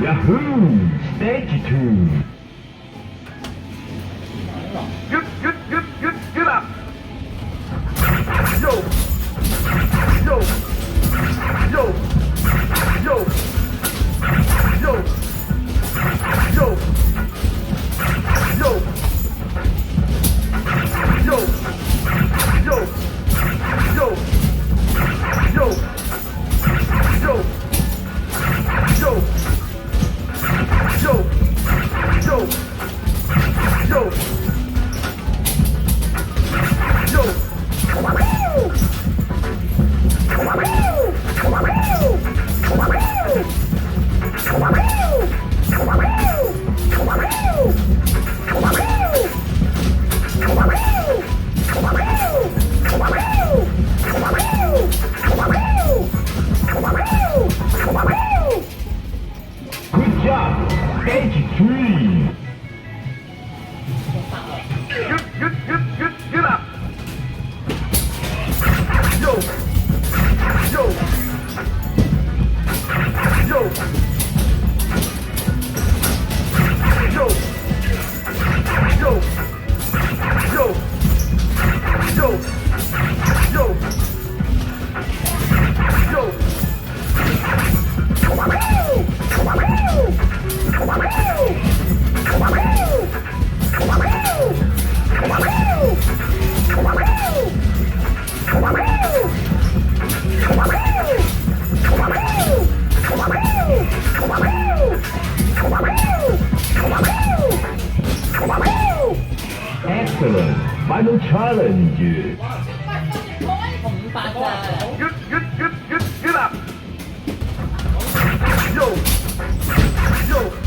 Yahoo! Stage 2. Get up! Yo! Yo! Yo! Yo! Yo! Yo! Yo! Yo! Yo! Yo! Yo! Yo! Yo! Yo! Yo! Yo! Good job! Stage 3! Get up! Yo! Yo! Yo! Yo! Yo! Yo! Yo! Yo! Yo! Excellent! Final challenge! Get up! Yo! Yo!